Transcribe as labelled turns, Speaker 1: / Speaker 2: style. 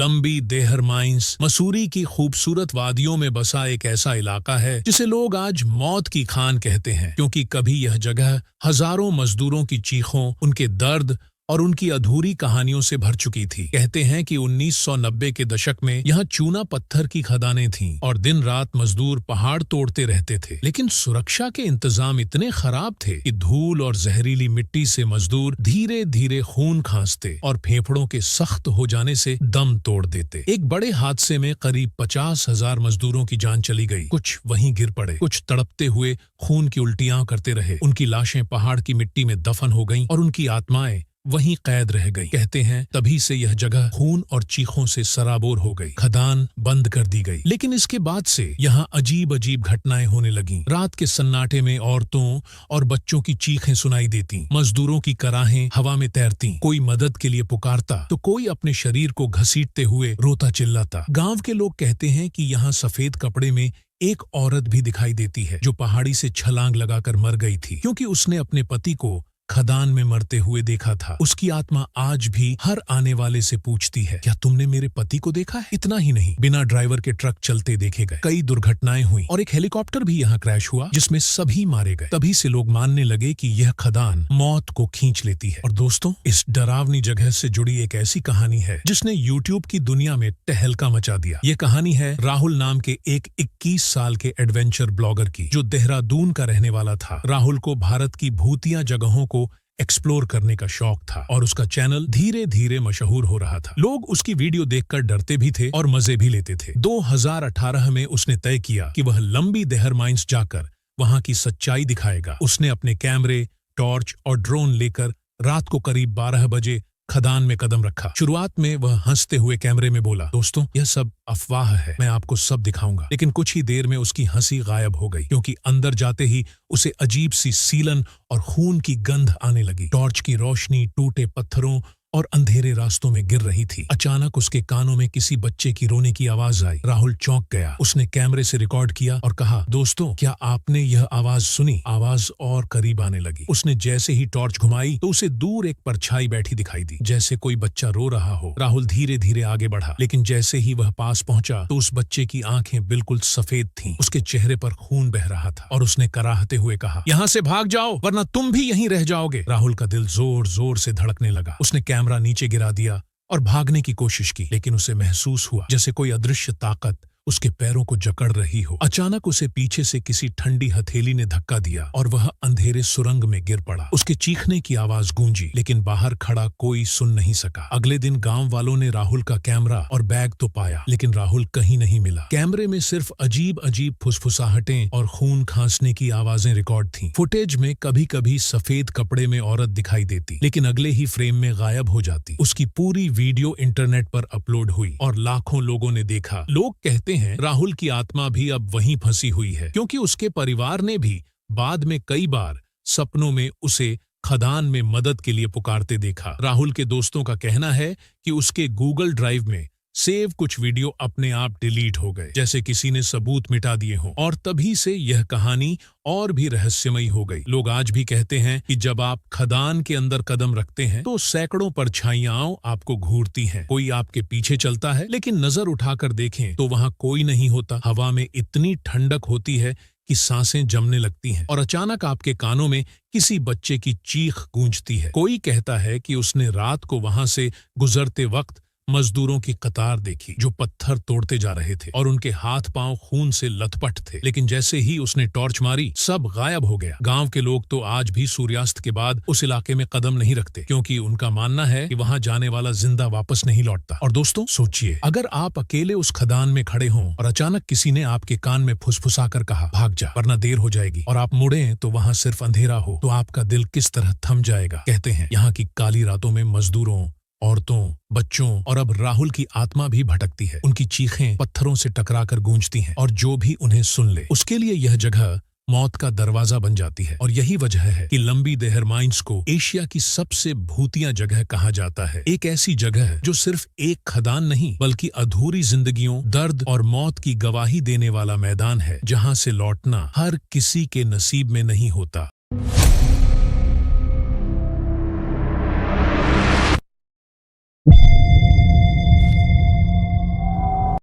Speaker 1: लंबी there mines Mussoorie की खूबसूरत वादियों में बसा एक ऐसा इलाका है जिसे लोग आज मौत की खान कहते हैं, क्योंकि कभी यह जगह हजारों मजदूरों की चीखों, उनके दर्द और उनकी अधूरी कहानियों से भर चुकी थी। कहते हैं कि 1990 के दशक में यहाँ चूना पत्थर की खदानें थीं और दिन रात मजदूर पहाड़ तोड़ते रहते थे, लेकिन सुरक्षा के इंतजाम इतने खराब थे कि धूल और जहरीली मिट्टी से मजदूर धीरे धीरे खून खांसते और फेफड़ों के सख्त हो जाने से दम तोड़ देते। एक बड़े हादसे में करीब 50,000 मजदूरों की जान चली गई। कुछ वहीं गिर पड़े, कुछ तड़पते हुए खून की उल्टियां करते रहे। उनकी लाशें पहाड़ की मिट्टी में दफन हो गईं और उनकी आत्माएं वहीं कैद रह गई। कहते हैं तभी से यह जगह खून और चीखों से सराबोर हो गई। खदान बंद कर दी गई, लेकिन इसके बाद से यहाँ अजीब अजीब घटनाएं होने लगीं। रात के सन्नाटे में औरतों और बच्चों की चीखें सुनाई देती, मजदूरों की कराहें हवा में तैरती। कोई मदद के लिए पुकारता तो कोई अपने शरीर को घसीटते हुए रोता चिल्लाता। गांव के लोग कहते हैं कि यहाँ सफेद कपड़े में एक औरत भी दिखाई देती है जो पहाड़ी से छलांग लगाकर मर गई थी, क्योंकि उसने अपने पति को खदान में मरते हुए देखा था। उसकी आत्मा आज भी हर आने वाले से पूछती है, क्या तुमने मेरे पति को देखा है? इतना ही नहीं, बिना ड्राइवर के ट्रक चलते देखे गए, कई दुर्घटनाएं हुई और एक हेलीकॉप्टर भी यहाँ क्रैश हुआ जिसमें सभी मारे गए। तभी से लोग मानने लगे कि यह खदान मौत को खींच लेती है। और दोस्तों, इस डरावनी जगह से जुड़ी एक ऐसी कहानी है जिसने यूट्यूब की दुनिया में तहलका मचा दिया। ये कहानी है राहुल नाम के एक 21 साल के एडवेंचर ब्लॉगर की, जो देहरादून का रहने वाला था। राहुल को भारत की भूतिया जगहों को एक्सप्लोर करने का शौक था और उसका चैनल धीरे धीरे मशहूर हो रहा था। लोग उसकी वीडियो देखकर डरते भी थे और मजे भी लेते थे। 2018 में उसने तय किया कि वह लंबी देहर माइंस जाकर वहां की सच्चाई दिखाएगा। उसने अपने कैमरे, टॉर्च और ड्रोन लेकर रात को करीब 12 बजे खदान में कदम रखा। शुरुआत में वह हंसते हुए कैमरे में बोला, दोस्तों यह सब अफवाह है, मैं आपको सब दिखाऊंगा। लेकिन कुछ ही देर में उसकी हंसी गायब हो गई, क्योंकि अंदर जाते ही उसे अजीब सी सीलन और खून की गंध आने लगी। टॉर्च की रोशनी टूटे पत्थरों और अंधेरे रास्तों में गिर रही थी। अचानक उसके कानों में किसी बच्चे की रोने की आवाज आई। राहुल चौंक गया। उसने कैमरे से रिकॉर्ड किया और कहा, दोस्तों क्या आपने यह आवाज सुनी? आवाज और करीब आने लगी। उसने जैसे ही टॉर्च घुमाई तो उसे दूर एक परछाई बैठी दिखाई दी, जैसे कोई बच्चा रो रहा हो। राहुल धीरे धीरे आगे बढ़ा, लेकिन जैसे ही वह पास पहुंचा तो उस बच्चे की आंखें बिल्कुल सफेद थीं। उसके चेहरे पर खून बह रहा था और उसने कराहते हुए कहा, यहाँ से भाग जाओ वरना तुम भी यहीं रह जाओगे। राहुल का दिल जोर जोर से धड़कने लगा। उसने कैमरा नीचे गिरा दिया और भागने की कोशिश की, लेकिन उसे महसूस हुआ जैसे कोई अदृश्य ताकत उसके पैरों को जकड़ रही हो। अचानक उसे पीछे से किसी ठंडी हथेली ने धक्का दिया और वह अंधेरे सुरंग में गिर पड़ा। उसके चीखने की आवाज गूंजी, लेकिन बाहर खड़ा कोई सुन नहीं सका। अगले दिन गांव वालों ने राहुल का कैमरा और बैग तो पाया, लेकिन राहुल कहीं नहीं मिला। कैमरे में सिर्फ अजीब अजीब फुसफुसाहटें और खून खांसने की आवाजें रिकॉर्ड थीं। फुटेज में कभी कभी सफेद कपड़े में औरत दिखाई देती, लेकिन अगले ही फ्रेम में गायब हो जाती। उसकी पूरी वीडियो इंटरनेट पर अपलोड हुई और लाखों लोगों ने देखा। लोग कहते हैं राहुल की आत्मा भी अब वहीं फंसी हुई है, क्योंकि उसके परिवार ने भी बाद में कई बार सपनों में उसे खदान में मदद के लिए पुकारते देखा। राहुल के दोस्तों का कहना है कि उसके गूगल ड्राइव में सेव कुछ वीडियो अपने आप डिलीट हो गए, जैसे किसी ने सबूत मिटा दिए हों, और तभी से यह कहानी और भी रहस्यमयी हो गई। लोग आज भी कहते हैं कि जब आप खदान के अंदर कदम रखते हैं तो सैकड़ों परछाइयां आपको घूरती हैं। कोई आपके पीछे चलता है, लेकिन नजर उठाकर देखें तो वहां कोई नहीं होता। हवा में इतनी ठंडक होती है कि सांसें जमने लगती हैं और अचानक आपके कानों में किसी बच्चे की चीख गूंजती है। कोई कहता है कि उसने रात को वहां से गुजरते वक्त मजदूरों की कतार देखी जो पत्थर तोड़ते जा रहे थे और उनके हाथ पांव खून से लथपथ थे, लेकिन जैसे ही उसने टॉर्च मारी सब गायब हो गया। गांव के लोग तो आज भी सूर्यास्त के बाद उस इलाके में कदम नहीं रखते, क्योंकि उनका मानना है कि वहां जाने वाला जिंदा वापस नहीं लौटता। और दोस्तों सोचिए, अगर आप अकेले उस खदान में खड़े हों और अचानक किसी ने आपके कान में फुसफुसाकर कहा, भाग जा वरना देर हो जाएगी, और आप मुड़ें तो वहां सिर्फ अंधेरा हो, तो आपका दिल किस तरह थम जाएगा। कहते हैं यहाँ की काली रातों में मजदूरों, औरतों, बच्चों और अब राहुल की आत्मा भी भटकती है। उनकी चीखें पत्थरों से टकराकर गूंजती हैं और जो भी उन्हें सुन ले उसके लिए यह जगह मौत का दरवाजा बन जाती है। और यही वजह है कि लंबी देहर माइंस को एशिया की सबसे भूतिया जगह कहा जाता है। एक ऐसी जगह जो सिर्फ एक खदान नहीं बल्कि अधूरी जिंदगियों, दर्द और मौत की गवाही देने वाला मैदान है, जहां से लौटना हर किसी के नसीब में नहीं होता।